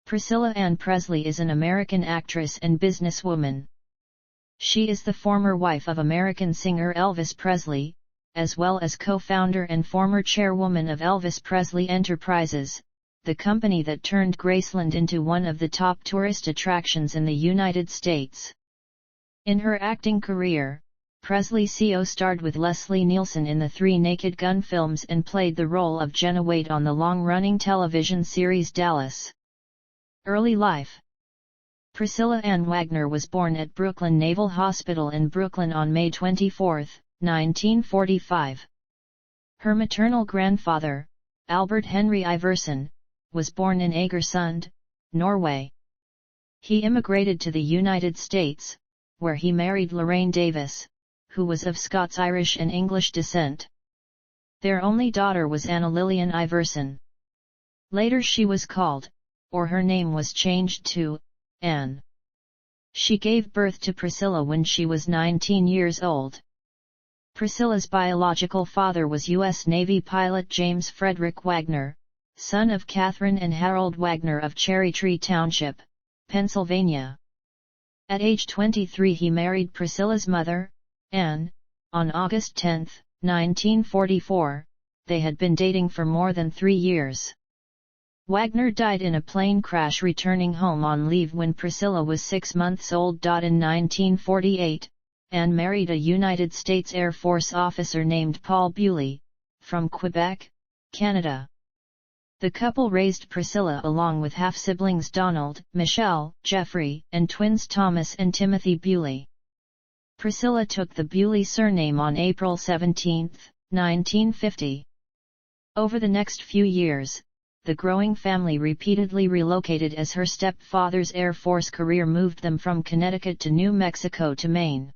Priscilla Ann Presley is an American actress and businesswoman. She is the former wife of American singer Elvis Presley, as well as co-founder and former chairwoman of Elvis Presley Enterprises, the company that turned Graceland into one of the top tourist attractions in the United States. In her acting career, Presley co-starred with Leslie Nielsen in the 3 Naked Gun films and played the role of Jenna Wade on the long-running television series Dallas. Early life. Priscilla Ann Wagner was born at Brooklyn Naval Hospital in Brooklyn on May 24, 1945. Her maternal grandfather, Albert Henry Iverson, was born in Egersund, Norway. He immigrated to the United States, where he married Lorraine Davis, who was of Scots-Irish and English descent. Their only daughter was Anna Lillian Iverson. Later she was called, or her name was changed to, Anne. She gave birth to Priscilla when she was 19 years old. Priscilla's biological father was U.S. Navy pilot James Frederick Wagner, son of Catherine and Harold Wagner of Cherry Tree Township, Pennsylvania. At age 23 he married Priscilla's mother, Anne, on August 10, 1944, they had been dating for more than 3 years. Wagner died in a plane crash returning home on leave when Priscilla was 6 months old. In 1948, Anne married a United States Air Force officer named Paul Bewley, from Quebec, Canada. The couple raised Priscilla along with half-siblings Donald, Michelle, Jeffrey, and twins Thomas and Timothy Bewley. Priscilla took the Bewley surname on April 17, 1950. Over the next few years, the growing family repeatedly relocated as her stepfather's Air Force career moved them from Connecticut to New Mexico to Maine.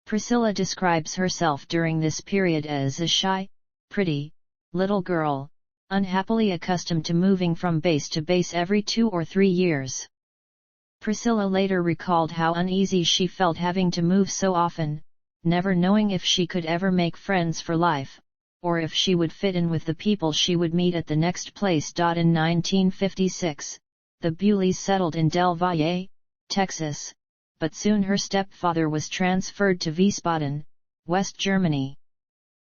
Priscilla describes herself during this period as a shy, pretty, little girl, unhappily accustomed to moving from base to base every 2 or 3 years. Priscilla later recalled how uneasy she felt having to move so often, never knowing if she could ever make friends for life, or if she would fit in with the people she would meet at the next place. In 1956, the Bewleys settled in Del Valle, Texas, but soon her stepfather was transferred to Wiesbaden, West Germany.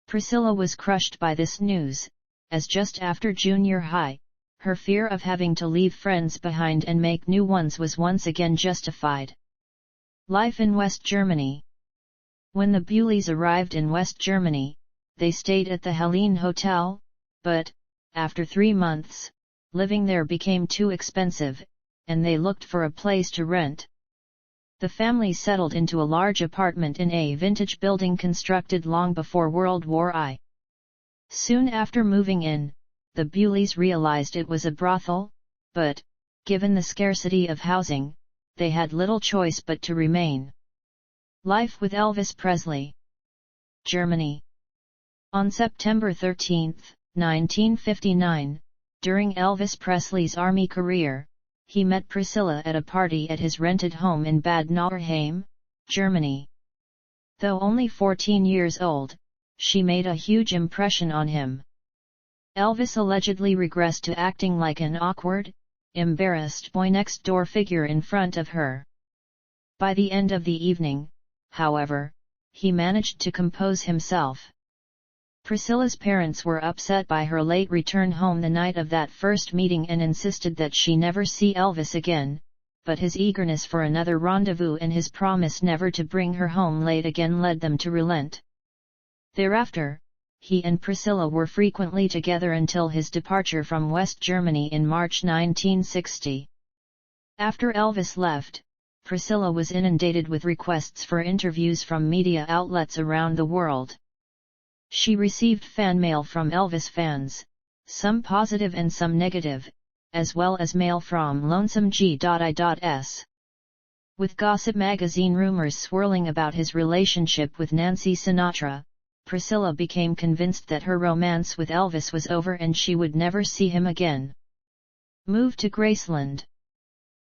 Priscilla was crushed by this news, as just after junior high, her fear of having to leave friends behind and make new ones was once again justified. Life in West Germany. When the Bewleys arrived in West Germany, they stayed at the Helene Hotel, but, after 3 months, living there became too expensive, and they looked for a place to rent. The family settled into a large apartment in a vintage building constructed long before World War I. Soon after moving in, the Bewleys realized it was a brothel, but, given the scarcity of housing, they had little choice but to remain. Life with Elvis Presley. Germany. On September 13, 1959, during Elvis Presley's army career, he met Priscilla at a party at his rented home in Bad Nauheim, Germany. Though only 14 years old, she made a huge impression on him. Elvis allegedly regressed to acting like an awkward, embarrassed boy-next-door figure in front of her. By the end of the evening, however, he managed to compose himself. Priscilla's parents were upset by her late return home the night of that first meeting and insisted that she never see Elvis again, but his eagerness for another rendezvous and his promise never to bring her home late again led them to relent. Thereafter, he and Priscilla were frequently together until his departure from West Germany in March 1960. After Elvis left, Priscilla was inundated with requests for interviews from media outlets around the world. She received fan mail from Elvis fans, some positive and some negative, as well as mail from Lonesome G.I.S. With gossip magazine rumors swirling about his relationship with Nancy Sinatra, Priscilla became convinced that her romance with Elvis was over and she would never see him again. Moved to Graceland.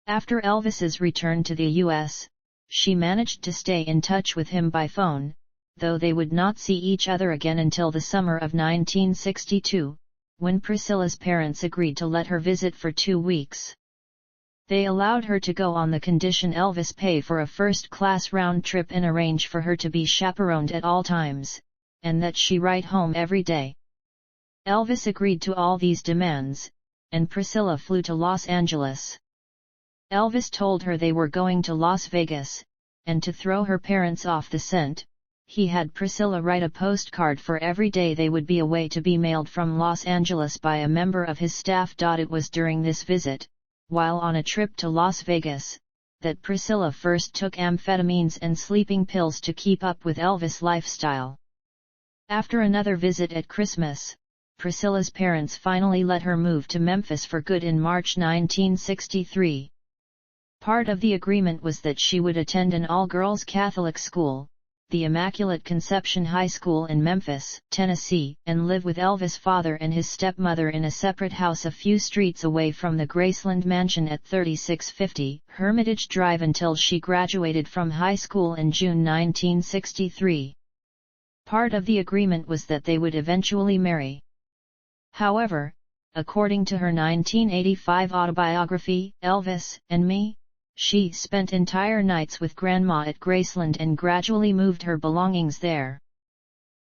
After Elvis's return to the U.S., she managed to stay in touch with him by phone, though they would not see each other again until the summer of 1962, when Priscilla's parents agreed to let her visit for 2 weeks. They allowed her to go on the condition Elvis pay for a first-class round trip and arrange for her to be chaperoned at all times, and that she write home every day. Elvis agreed to all these demands, and Priscilla flew to Los Angeles. Elvis told her they were going to Las Vegas, and to throw her parents off the scent, he had Priscilla write a postcard for every day they would be away to be mailed from Los Angeles by a member of his staff. It was during this visit, while on a trip to Las Vegas, that Priscilla first took amphetamines and sleeping pills to keep up with Elvis' lifestyle. After another visit at Christmas, Priscilla's parents finally let her move to Memphis for good in March 1963. Part of the agreement was that she would attend an all-girls Catholic school, the Immaculate Conception High School in Memphis, Tennessee, and live with Elvis' father and his stepmother in a separate house a few streets away from the Graceland mansion at 3650 Hermitage Drive until she graduated from high school in June 1963. Part of the agreement was that they would eventually marry. However, according to her 1985 autobiography, Elvis and Me, she spent entire nights with Grandma at Graceland and gradually moved her belongings there.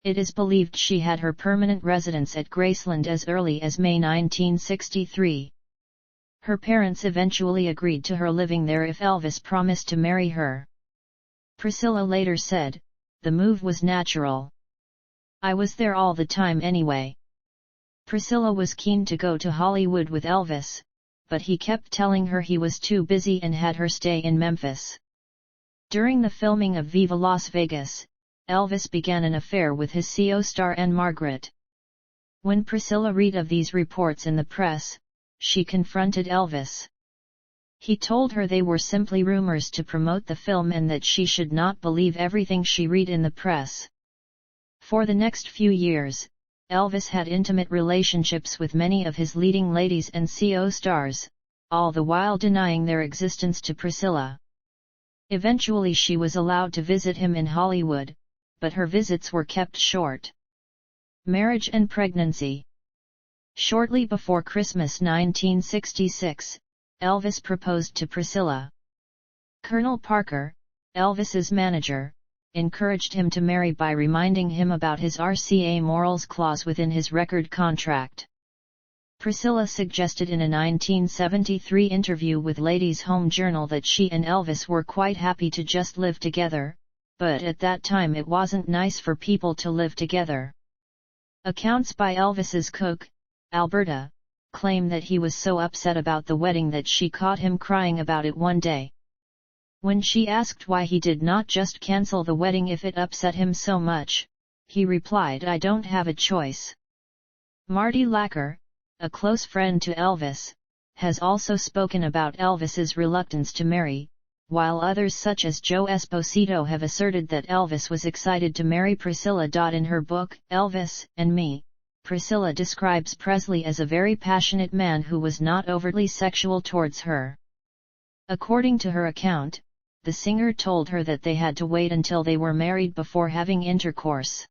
It is believed she had her permanent residence at Graceland as early as May 1963. Her parents eventually agreed to her living there if Elvis promised to marry her. Priscilla later said, "The move was natural. I was there all the time anyway." Priscilla was keen to go to Hollywood with Elvis, but he kept telling her he was too busy and had her stay in Memphis. During the filming of Viva Las Vegas, Elvis began an affair with his co-star Anne Margaret. When Priscilla read of these reports in the press, she confronted Elvis. He told her they were simply rumors to promote the film and that she should not believe everything she read in the press. For the next few years, Elvis had intimate relationships with many of his leading ladies and co-stars, all the while denying their existence to Priscilla. Eventually she was allowed to visit him in Hollywood, but her visits were kept short. Marriage and pregnancy. Shortly before Christmas 1966, Elvis proposed to Priscilla. Colonel Parker, Elvis's manager, encouraged him to marry by reminding him about his RCA morals clause within his record contract. Priscilla suggested in a 1973 interview with Ladies' Home Journal that she and Elvis were quite happy to just live together, but at that time it wasn't nice for people to live together. Accounts by Elvis's cook, Alberta, claim that he was so upset about the wedding that she caught him crying about it one day. When she asked why he did not just cancel the wedding if it upset him so much, he replied, "I don't have a choice." Marty Lacker, a close friend to Elvis, has also spoken about Elvis's reluctance to marry, while others such as Joe Esposito have asserted that Elvis was excited to marry Priscilla. In her book, Elvis and Me, Priscilla describes Presley as a very passionate man who was not overtly sexual towards her. According to her account, the singer told her that they had to wait until they were married before having intercourse.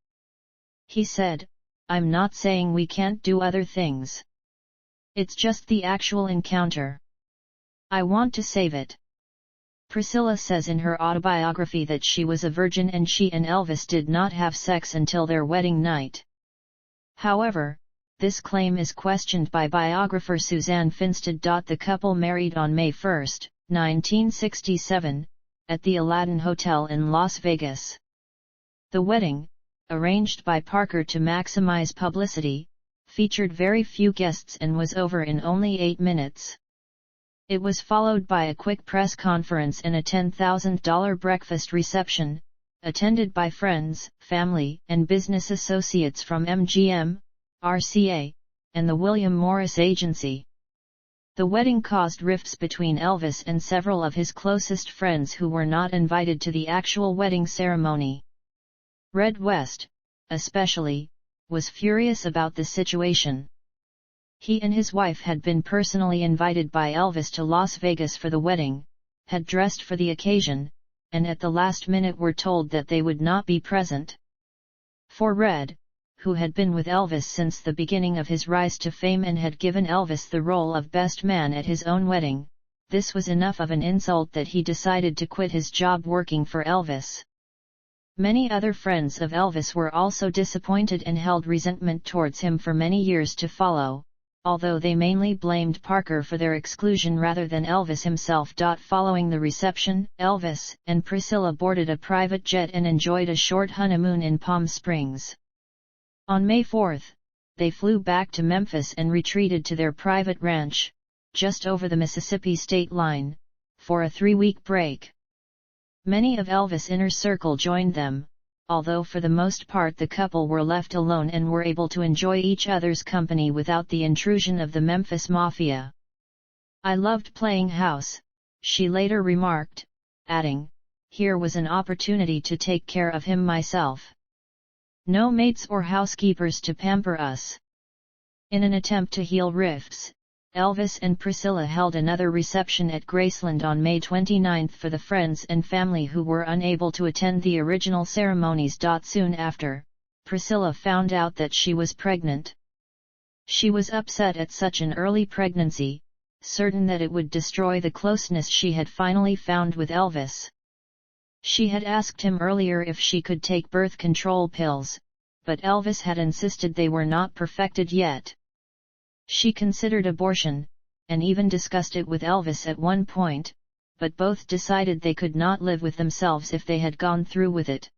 He said, "I'm not saying we can't do other things. It's just the actual encounter. I want to save it." Priscilla says in her autobiography that she was a virgin and she and Elvis did not have sex until their wedding night. However, this claim is questioned by biographer Suzanne Finstad. The couple married on May 1, 1967, at the Aladdin Hotel in Las Vegas. The wedding, arranged by Parker to maximize publicity, featured very few guests and was over in only 8 minutes. It was followed by a quick press conference and a $10,000 breakfast reception, attended by friends, family, and business associates from MGM, RCA, and the William Morris Agency. The wedding caused rifts between Elvis and several of his closest friends who were not invited to the actual wedding ceremony. Red West, especially, was furious about the situation. He and his wife had been personally invited by Elvis to Las Vegas for the wedding, had dressed for the occasion, and at the last minute were told that they would not be present. For Red, who had been with Elvis since the beginning of his rise to fame and had given Elvis the role of best man at his own wedding, This was enough of an insult that he decided to quit his job working for Elvis. Many other friends of Elvis were also disappointed and held resentment towards him for many years to follow, although they mainly blamed Parker for their exclusion rather than Elvis himself. Following the reception, Elvis and Priscilla boarded a private jet and enjoyed a short honeymoon in Palm Springs. On May 4, they flew back to Memphis and retreated to their private ranch, just over the Mississippi state line, for a 3-week break. Many of Elvis' inner circle joined them, although for the most part the couple were left alone and were able to enjoy each other's company without the intrusion of the Memphis Mafia. "I loved playing house," she later remarked, adding, "Here was an opportunity to take care of him myself. No maids or housekeepers to pamper us." In an attempt to heal rifts, Elvis and Priscilla held another reception at Graceland on May 29 for the friends and family who were unable to attend the original ceremonies. Soon after, Priscilla found out that she was pregnant. She was upset at such an early pregnancy, certain that it would destroy the closeness she had finally found with Elvis. She had asked him earlier if she could take birth control pills, but Elvis had insisted they were not perfected yet. She considered abortion, and even discussed it with Elvis at one point, but both decided they could not live with themselves if they had gone through with it.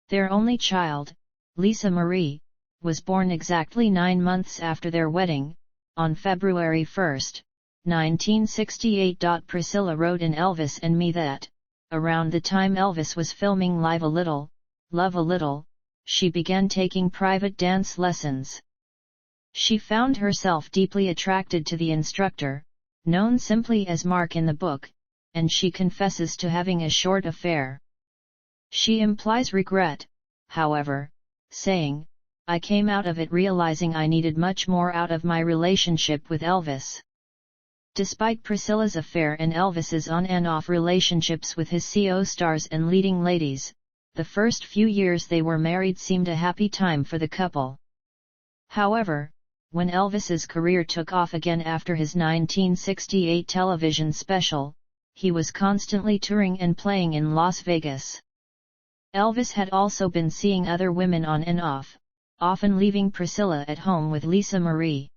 Their only child, Lisa Marie, was born exactly 9 months after their wedding, on February 1, 1968. Priscilla wrote in Elvis and Me that, around the time Elvis was filming Live a Little, Love a Little, she began taking private dance lessons. She found herself deeply attracted to the instructor, known simply as Mark in the book, and she confesses to having a short affair. She implies regret, however, saying, "I came out of it realizing I needed much more out of my relationship with Elvis." Despite Priscilla's affair and Elvis's on and off relationships with his co-stars and leading ladies, the first few years they were married seemed a happy time for the couple. However, when Elvis's career took off again after his 1968 television special, he was constantly touring and playing in Las Vegas. Elvis had also been seeing other women on and off, often leaving Priscilla at home with Lisa Marie.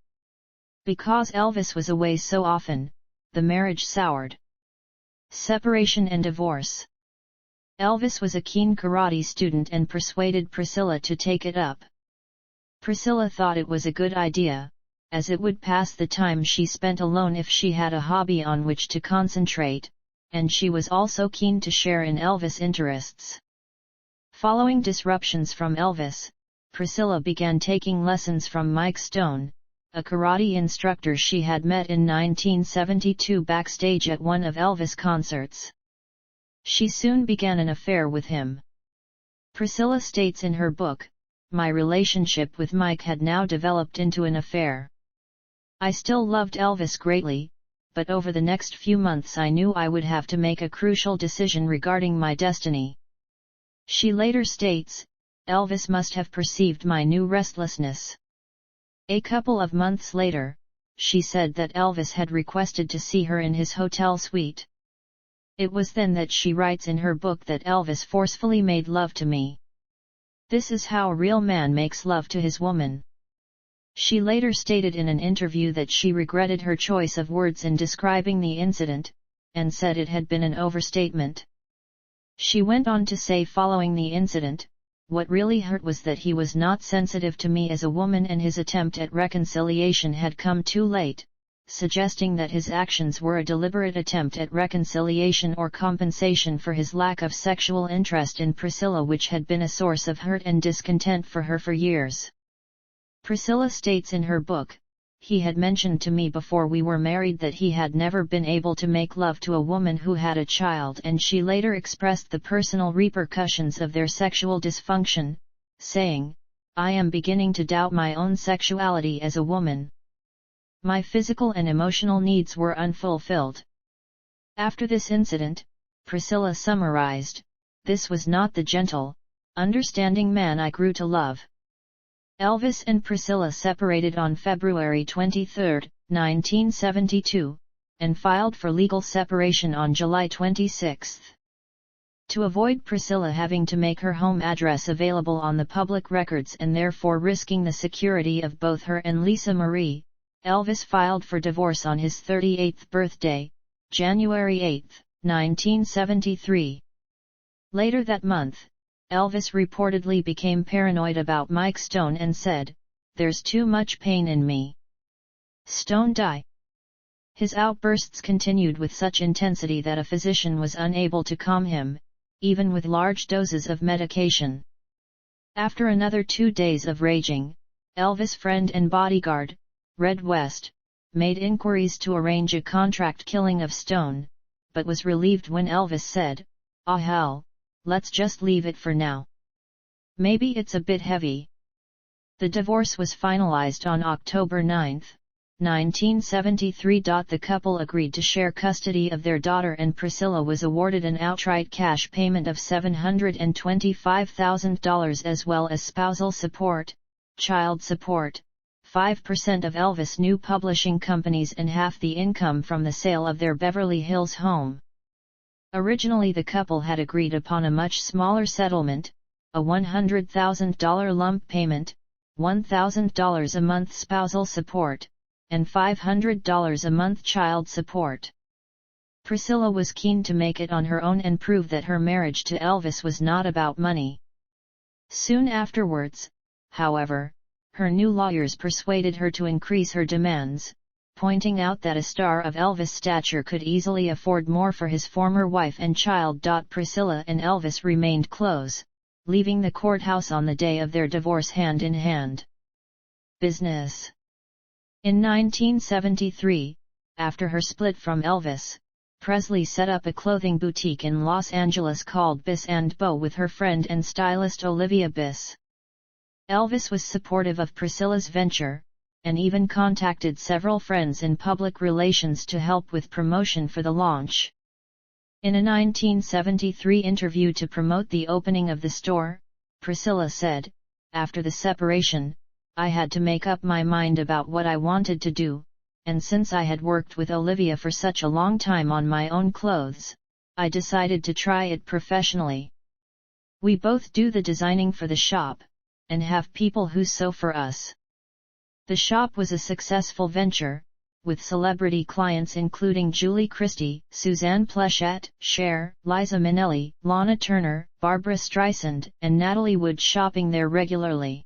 Because Elvis was away so often, the marriage soured. Separation and divorce. Elvis was a keen karate student and persuaded Priscilla to take it up. Priscilla thought it was a good idea, as it would pass the time she spent alone if she had a hobby on which to concentrate, and she was also keen to share in Elvis' interests. Following disruptions from Elvis, Priscilla began taking lessons from Mike Stone, a karate instructor she had met in 1972 backstage at one of Elvis' concerts. She soon began an affair with him. Priscilla states in her book, "My relationship with Mike had now developed into an affair. I still loved Elvis greatly, but over the next few months I knew I would have to make a crucial decision regarding my destiny." She later states, "Elvis must have perceived my new restlessness." A couple of months later, she said that Elvis had requested to see her in his hotel suite. It was then that she writes in her book that Elvis forcefully made love to me. This is how a real man makes love to his woman. She later stated in an interview that she regretted her choice of words in describing the incident, and said it had been an overstatement. She went on to say following the incident, "What really hurt was that he was not sensitive to me as a woman and his attempt at reconciliation had come too late," suggesting that his actions were a deliberate attempt at reconciliation or compensation for his lack of sexual interest in Priscilla, which had been a source of hurt and discontent for her for years. Priscilla states in her book, "He had mentioned to me before we were married that he had never been able to make love to a woman who had a child," and she later expressed the personal repercussions of their sexual dysfunction, saying, "I am beginning to doubt my own sexuality as a woman. My physical and emotional needs were unfulfilled." After this incident, Priscilla summarized, "This was not the gentle, understanding man I grew to love." Elvis and Priscilla separated on February 23, 1972, and filed for legal separation on July 26. To avoid Priscilla having to make her home address available on the public records and therefore risking the security of both her and Lisa Marie, Elvis filed for divorce on his 38th birthday, January 8, 1973. Later that month, Elvis reportedly became paranoid about Mike Stone and said, "There's too much pain in me. Stone die." His outbursts continued with such intensity that a physician was unable to calm him, even with large doses of medication. After another 2 days of raging, Elvis' friend and bodyguard, Red West, made inquiries to arrange a contract killing of Stone, but was relieved when Elvis said, "Ah hell, let's just leave it for now. Maybe it's a bit heavy." The divorce was finalized on October 9, 1973. The couple agreed to share custody of their daughter and Priscilla was awarded an outright cash payment of $725,000 as well as spousal support, child support, 5% of Elvis' new publishing companies and half the income from the sale of their Beverly Hills home. Originally the couple had agreed upon a much smaller settlement, a $100,000 lump payment, $1,000 a month spousal support, and $500 a month child support. Priscilla was keen to make it on her own and prove that her marriage to Elvis was not about money. Soon afterwards, however, her new lawyers persuaded her to increase her demands, pointing out that a star of Elvis' stature could easily afford more for his former wife and child. Priscilla and Elvis remained close, leaving the courthouse on the day of their divorce hand in hand. Business. In 1973, after her split from Elvis, Presley set up a clothing boutique in Los Angeles called Biss & Beau with her friend and stylist Olivia Biss. Elvis was supportive of Priscilla's venture, and even contacted several friends in public relations to help with promotion for the launch. In a 1973 interview to promote the opening of the store, Priscilla said, "After the separation, I had to make up my mind about what I wanted to do, and since I had worked with Olivia for such a long time on my own clothes, I decided to try it professionally. We both do the designing for the shop, and have people who sew for us." The shop was a successful venture, with celebrity clients including Julie Christie, Suzanne Pleshette, Cher, Liza Minnelli, Lana Turner, Barbra Streisand, and Natalie Wood shopping there regularly.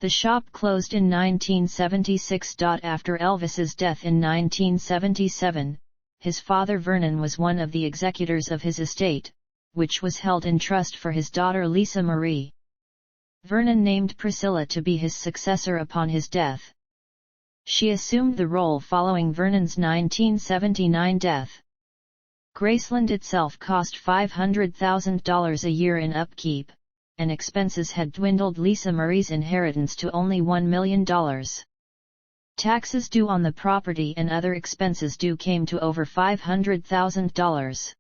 The shop closed in 1976. After Elvis's death in 1977, his father Vernon was one of the executors of his estate, which was held in trust for his daughter Lisa Marie. Vernon named Priscilla to be his successor upon his death. She assumed the role following Vernon's 1979 death. Graceland itself cost $500,000 a year in upkeep, and expenses had dwindled Lisa Marie's inheritance to only $1 million. Taxes due on the property and other expenses due came to over $500,000.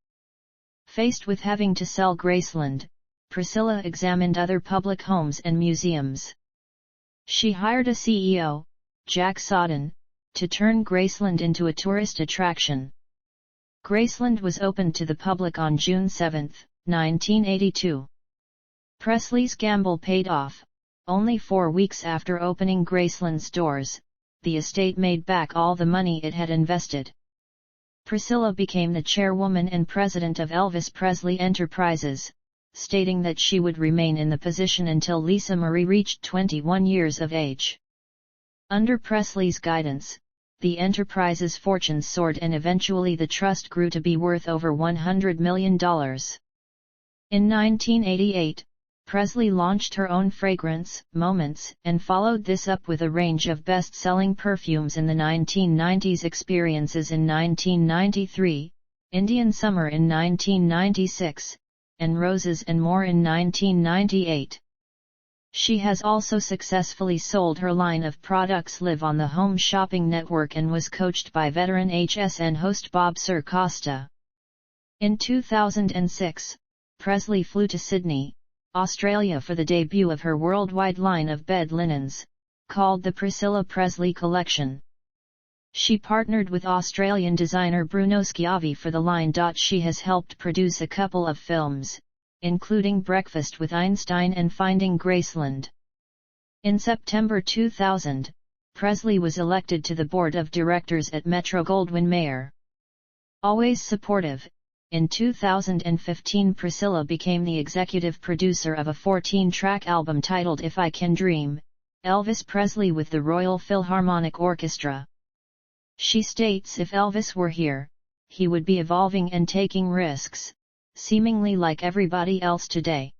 Faced with having to sell Graceland, Priscilla examined other public homes and museums. She hired a CEO, Jack Sodden, to turn Graceland into a tourist attraction. Graceland was opened to the public on June 7, 1982. Presley's gamble paid off. Only 4 weeks after opening Graceland's doors, the estate made back all the money it had invested. Priscilla became the chairwoman and president of Elvis Presley Enterprises, stating that she would remain in the position until Lisa Marie reached 21 years of age. Under Presley's guidance, the enterprise's fortune soared and eventually the trust grew to be worth over $100 million. In 1988, Presley launched her own fragrance, Moments, and followed this up with a range of best-selling perfumes in the 1990s. Experiences in 1993, Indian Summer in 1996, and Roses and More in 1998. She has also successfully sold her line of products live on the Home Shopping Network and was coached by veteran HSN host Bob Sir Costa. In 2006, Presley flew to Sydney, Australia for the debut of her worldwide line of bed linens, called the Priscilla Presley Collection. She partnered with Australian designer Bruno Schiavi for the line. She has helped produce a couple of films, including Breakfast with Einstein and Finding Graceland. In September 2000, Presley was elected to the board of directors at Metro-Goldwyn-Mayer. Always supportive, in 2015 Priscilla became the executive producer of a 14-track album titled If I Can Dream, Elvis Presley with the Royal Philharmonic Orchestra. She states if Elvis were here, he would be evolving and taking risks, seemingly like everybody else today.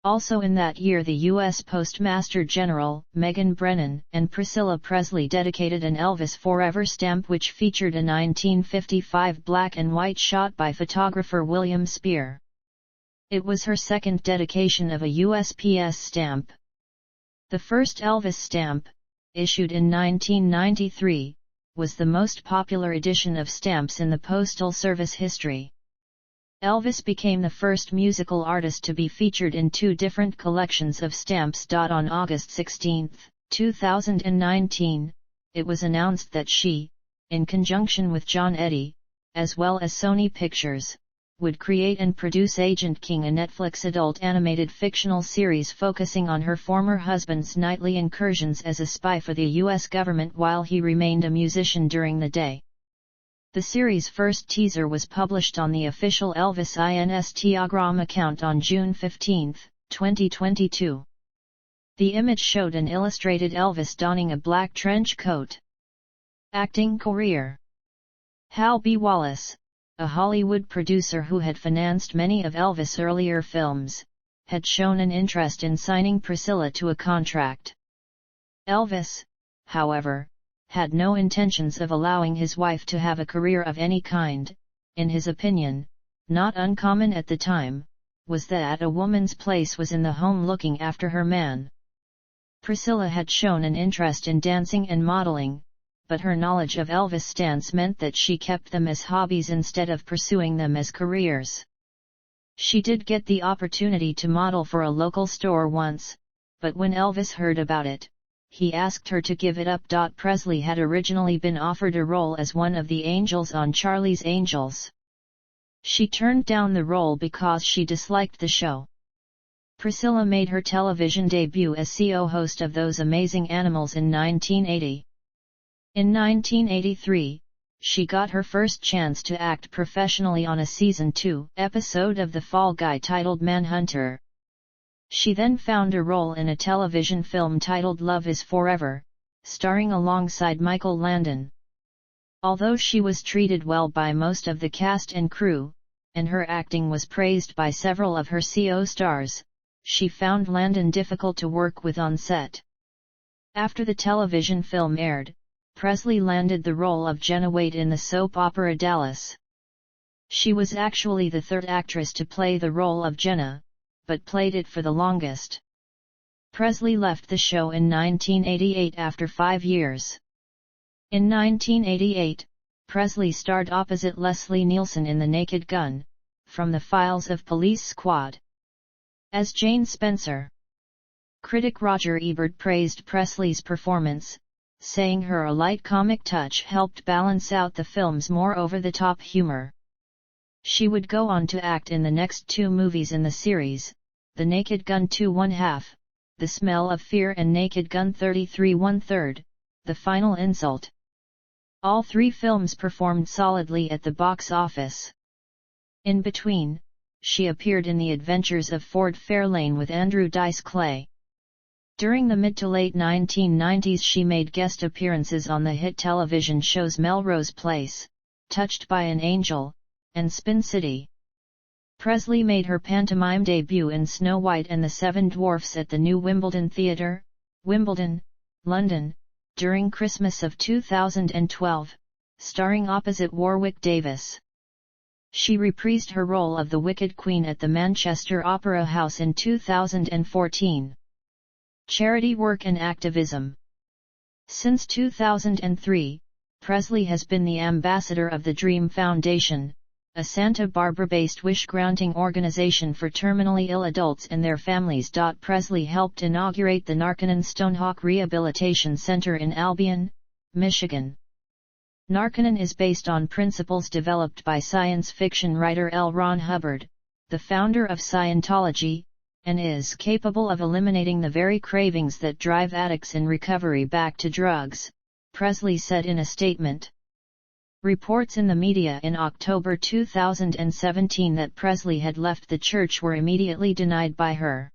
Also in that year the U.S. Postmaster General, Megan Brennan, and Priscilla Presley dedicated an Elvis Forever stamp which featured a 1955 black and white shot by photographer William Spear. It was her second dedication of a USPS stamp. The first Elvis stamp, issued in 1993, was the most popular edition of stamps in the Postal Service history. Elvis became the first musical artist to be featured in two different collections of stamps. On August 16, 2019, it was announced that she, in conjunction with John Eddy, as well as Sony Pictures, would create and produce Agent King, a Netflix adult animated fictional series focusing on her former husband's nightly incursions as a spy for the U.S. government while he remained a musician during the day. The series' first teaser was published on the official Elvis Instagram account on June 15, 2022. The image showed an illustrated Elvis donning a black trench coat. Acting career. Hal B. Wallace, a Hollywood producer who had financed many of Elvis' earlier films, had shown an interest in signing Priscilla to a contract. Elvis, however, had no intentions of allowing his wife to have a career of any kind. In his opinion, not uncommon at the time, was that a woman's place was in the home looking after her man. Priscilla had shown an interest in dancing and modeling, but her knowledge of Elvis' stance meant that she kept them as hobbies instead of pursuing them as careers. She did get the opportunity to model for a local store once, but when Elvis heard about it, he asked her to give it up. Presley had originally been offered a role as one of the angels on Charlie's Angels. She turned down the role because she disliked the show. Priscilla made her television debut as co-host of Those Amazing Animals in 1980. In 1983, she got her first chance to act professionally on a Season 2 episode of The Fall Guy titled Manhunter. She then found a role in a television film titled Love is Forever, starring alongside Michael Landon. Although she was treated well by most of the cast and crew, and her acting was praised by several of her co-stars, she found Landon difficult to work with on set. After the television film aired, Presley landed the role of Jenna Wade in the soap opera Dallas. She was actually the third actress to play the role of Jenna, but played it for the longest. Presley left the show in 1988 after 5 years. In 1988, Presley starred opposite Leslie Nielsen in The Naked Gun, from the Files of Police Squad, as Jane Spencer. Critic Roger Ebert praised Presley's performance, saying her light comic touch helped balance out the film's more over-the-top humor. She would go on to act in the next 2 movies in the series, The Naked Gun 2 1/2, The Smell of Fear, and Naked Gun 33 1/3, The Final Insult. All 3 films performed solidly at the box office. In between, she appeared in The Adventures of Ford Fairlane with Andrew Dice Clay. During the mid to late 1990s she made guest appearances on the hit television shows Melrose Place, Touched by an Angel, and Spin City. Presley made her pantomime debut in Snow White and the Seven Dwarfs at the New Wimbledon Theatre, Wimbledon, London, during Christmas of 2012, starring opposite Warwick Davis. She reprised her role of the Wicked Queen at the Manchester Opera House in 2014. Charity work and activism. Since 2003, Presley has been the ambassador of the Dream Foundation, a Santa Barbara-based wish-granting organization for terminally ill adults and their families. Presley helped inaugurate the Narconon Stonehawk Rehabilitation Center in Albion, Michigan. Narconon is based on principles developed by science fiction writer L. Ron Hubbard, the founder of Scientology, and is capable of eliminating the very cravings that drive addicts in recovery back to drugs, Presley said in a statement. Reports in the media in October 2017 that Presley had left the church were immediately denied by her.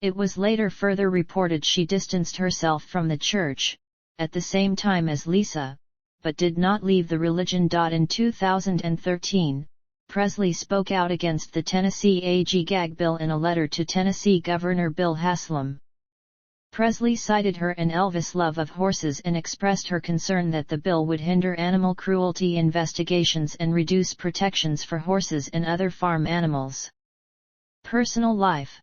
It was later further reported she distanced herself from the church, at the same time as Lisa, but did not leave the religion. In 2013, Presley spoke out against the Tennessee AG gag bill in a letter to Tennessee Governor Bill Haslam. Presley cited her and Elvis' love of horses and expressed her concern that the bill would hinder animal cruelty investigations and reduce protections for horses and other farm animals. Personal life.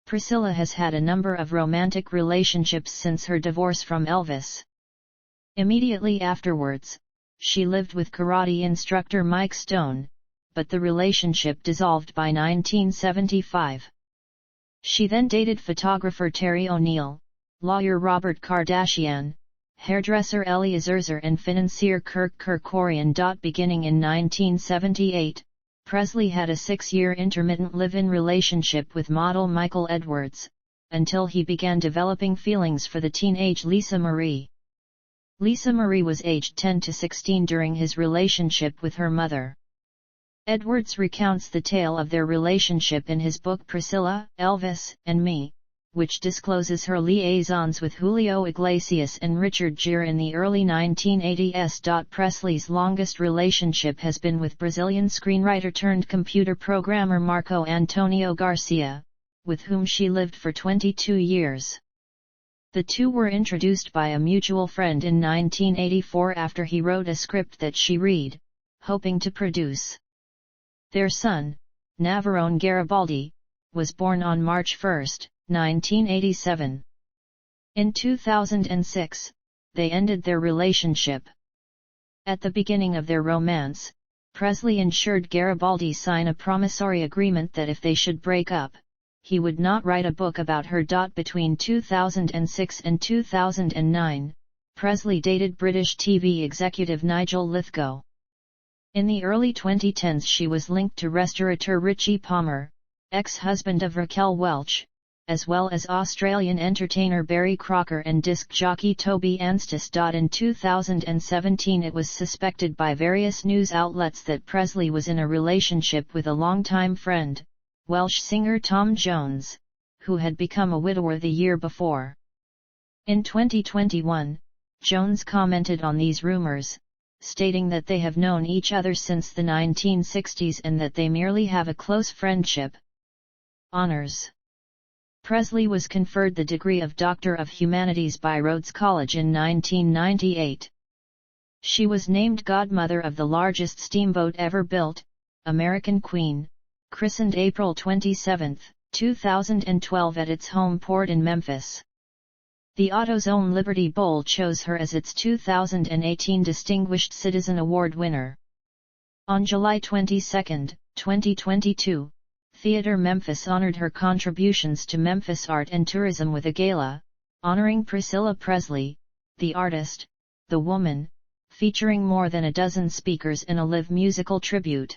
Priscilla has had a number of romantic relationships since her divorce from Elvis. Immediately afterwards, she lived with karate instructor Mike Stone, but the relationship dissolved by 1975. She then dated photographer Terry O'Neill, lawyer Robert Kardashian, hairdresser Ellie Azurzer and financier Kirk Kerkorian. Beginning in 1978, Presley had a 6-year intermittent live-in relationship with model Michael Edwards, until he began developing feelings for the teenage Lisa Marie. Lisa Marie was aged 10 to 16 during his relationship with her mother. Edwards recounts the tale of their relationship in his book Priscilla, Elvis, and Me, which discloses her liaisons with Julio Iglesias and Richard Gere in the early 1980s. Presley's longest relationship has been with Brazilian screenwriter-turned-computer programmer Marco Antonio Garcia, with whom she lived for 22 years. The two were introduced by a mutual friend in 1984 after he wrote a script that she read, hoping to produce. Their son, Navarone Garibaldi, was born on March 1, 1987. In 2006, they ended their relationship. At the beginning of their romance, Presley ensured Garibaldi sign a promissory agreement that if they should break up, he would not write a book about her. Between 2006 and 2009, Presley dated British TV executive Nigel Lythgoe. In the early 2010s she was linked to restaurateur Richie Palmer, ex-husband of Raquel Welch, as well as Australian entertainer Barry Crocker and disc jockey Toby Anstis. In 2017 it was suspected by various news outlets that Presley was in a relationship with a longtime friend, Welsh singer Tom Jones, who had become a widower the year before. In 2021, Jones commented on these rumors, stating that they have known each other since the 1960s and that they merely have a close friendship. Honors. Presley was conferred the degree of Doctor of Humanities by Rhodes College in 1998. She was named godmother of the largest steamboat ever built, American Queen, christened April 27, 2012 at its home port in Memphis. The AutoZone Liberty Bowl chose her as its 2018 Distinguished Citizen Award winner. On July 22, 2022, Theater Memphis honored her contributions to Memphis art and tourism with a gala, honoring Priscilla Presley, the artist, the woman, featuring more than a dozen speakers in a live musical tribute.